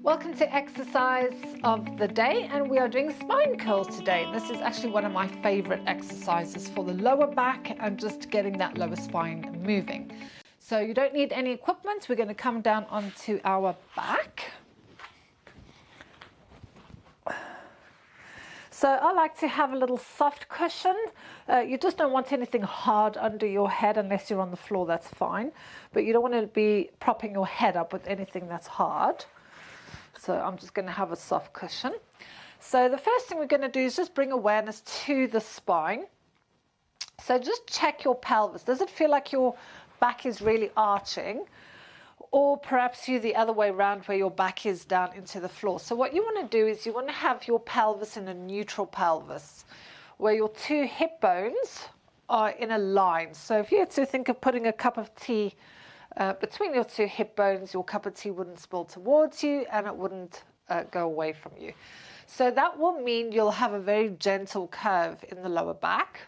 Welcome to exercise of the day, and we are doing spine curls today. This is actually one of my favorite exercises for the lower back and just getting that lower spine moving. So you don't need any equipment. We're going to come down onto our back. So I like to have a little soft cushion. You just don't want anything hard under your head unless you're on the floor, that's fine. But you don't want to be propping your head up with anything that's hard. So I'm just going to have a soft cushion. So the first thing we're going to do is just bring awareness to the spine. So just check your pelvis. Does it feel like your back is really arching? Or perhaps you the other way around where your back is down into the floor. So what you want to do is you want to have your pelvis in a neutral pelvis where your two hip bones are in a line. So if you had to think of putting a cup of tea between your two hip bones, your cup of tea wouldn't spill towards you and it wouldn't go away from you. So that will mean you'll have a very gentle curve in the lower back.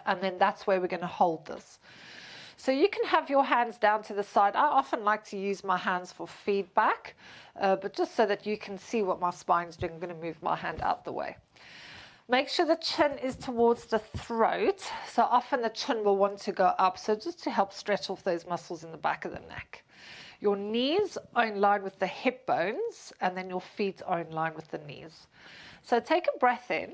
And then that's where we're going to hold this. So you can have your hands down to the side. I often like to use my hands for feedback, but just so that you can see what my spine's doing, I'm going to move my hand out the way. Make sure the chin is towards the throat. So often the chin will want to go up, so just to help stretch off those muscles in the back of the neck. Your knees are in line with the hip bones, and then your feet are in line with the knees. So take a breath in.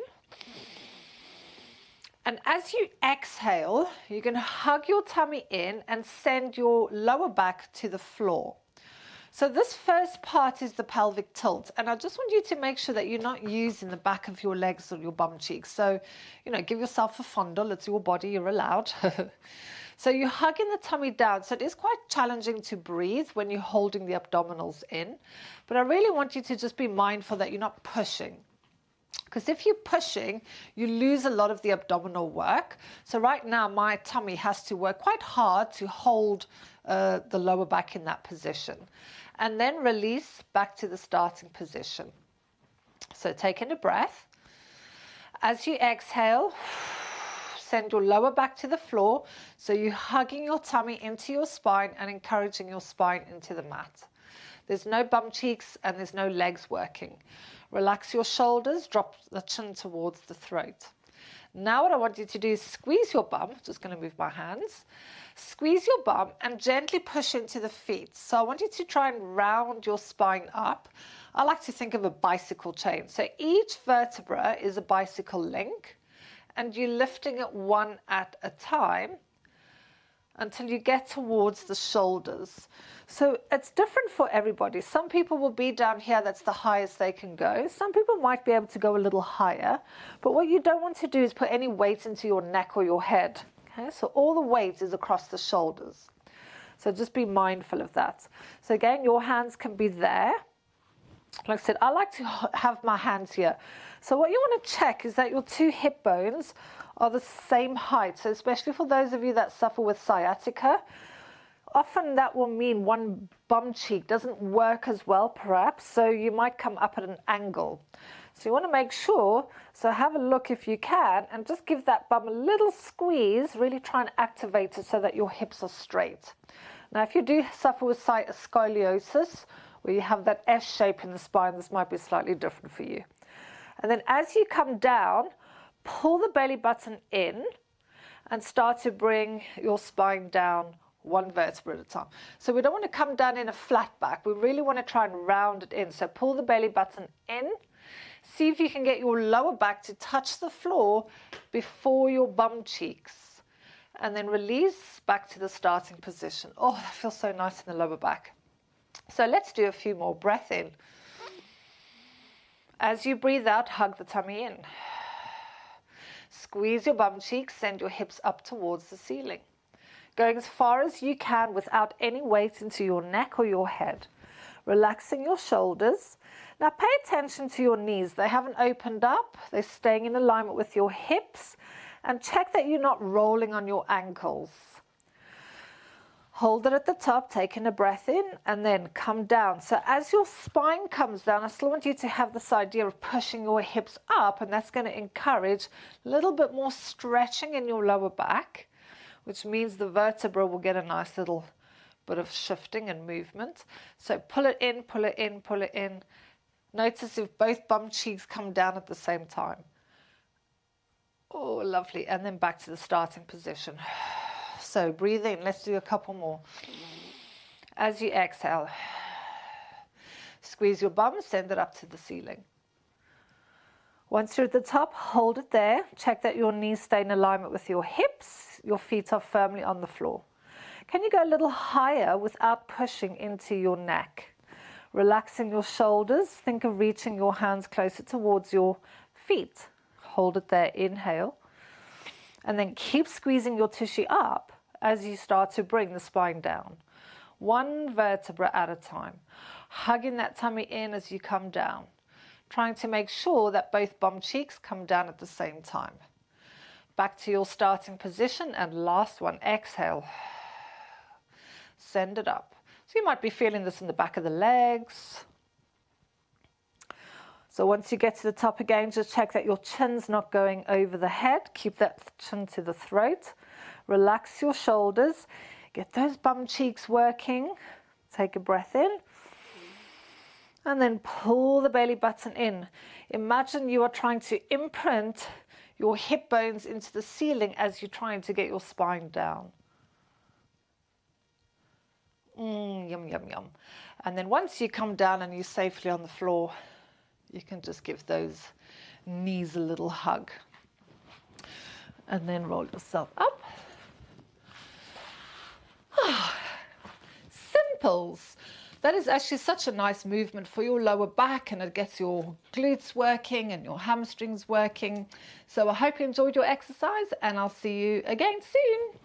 And as you exhale, you're going to hug your tummy in and send your lower back to the floor. So this first part is the pelvic tilt. And I just want you to make sure that you're not using the back of your legs or your bum cheeks. So, give yourself a fondle. It's your body. You're allowed. So you're hugging the tummy down. So it is quite challenging to breathe when you're holding the abdominals in. But I really want you to just be mindful that you're not pushing. Because if you're pushing, you lose a lot of the abdominal work. So right now, my tummy has to work quite hard to hold the lower back in that position. And then release back to the starting position. So take in a breath. As you exhale, send your lower back to the floor. So you're hugging your tummy into your spine and encouraging your spine into the mat. There's no bum cheeks and there's no legs working. Relax your shoulders, drop the chin towards the throat. Now what I want you to do is squeeze your bum. Just going to move my hands. Squeeze your bum and gently push into the feet. So I want you to try and round your spine up. I like to think of a bicycle chain. So each vertebra is a bicycle link and you're lifting it one at a time until you get towards the shoulders. So it's different for everybody. Some people will be down here, that's the highest they can go. Some people might be able to go a little higher, but what you don't want to do is put any weight into your neck or your head. Okay? So all the weight is across the shoulders. So just be mindful of that. So again, your hands can be there. Like I said, I like to have my hands here. So what you want to check is that your two hip bones are the same height. So especially for those of you that suffer with sciatica, often that will mean one bum cheek doesn't work as well perhaps, so you might come up at an angle. So you want to make sure, so have a look if you can, and just give that bum a little squeeze, really try and activate it so that your hips are straight. Now if you do suffer with scoliosis, where you have that S shape in the spine, this might be slightly different for you. And then as you come down, pull the belly button in and start to bring your spine down one vertebra at a time. So we don't want to come down in a flat back. We really want to try and round it in. So pull the belly button in. See if you can get your lower back to touch the floor before your bum cheeks. And then release back to the starting position. Oh, that feels so nice in the lower back. So let's do a few more. Breath in. As you breathe out, hug the tummy in. Squeeze your bum cheeks, send your hips up towards the ceiling. Going as far as you can without any weight into your neck or your head. Relaxing your shoulders. Now pay attention to your knees. They haven't opened up. They're staying in alignment with your hips. And check that you're not rolling on your ankles. Hold it at the top, taking a breath in, and then come down. So as your spine comes down, I still want you to have this idea of pushing your hips up, and that's going to encourage a little bit more stretching in your lower back, which means the vertebra will get a nice little bit of shifting and movement. So pull it in, pull it in, pull it in. Notice if both bum cheeks come down at the same time. Oh, lovely. And then back to the starting position. So breathe in. Let's do a couple more. As you exhale, squeeze your bum, send it up to the ceiling. Once you're at the top, hold it there. Check that your knees stay in alignment with your hips. Your feet are firmly on the floor. Can you go a little higher without pushing into your neck? Relaxing your shoulders. Think of reaching your hands closer towards your feet. Hold it there. Inhale. And then keep squeezing your tushy up as you start to bring the spine down. One vertebra at a time. Hugging that tummy in as you come down. Trying to make sure that both bum cheeks come down at the same time. Back to your starting position, and last one, exhale. Send it up. So you might be feeling this in the back of the legs. So once you get to the top again, just check that your chin's not going over the head. Keep that chin to the throat. Relax your shoulders. Get those bum cheeks working. Take a breath in. And then pull the belly button in. Imagine you are trying to imprint your hip bones into the ceiling as you're trying to get your spine down. Yum, yum, yum. And then once you come down and you're safely on the floor, you can just give those knees a little hug. And then roll yourself up. Simples. That is actually such a nice movement for your lower back, and it gets your glutes working and your hamstrings working. So I hope you enjoyed your exercise, and I'll see you again soon.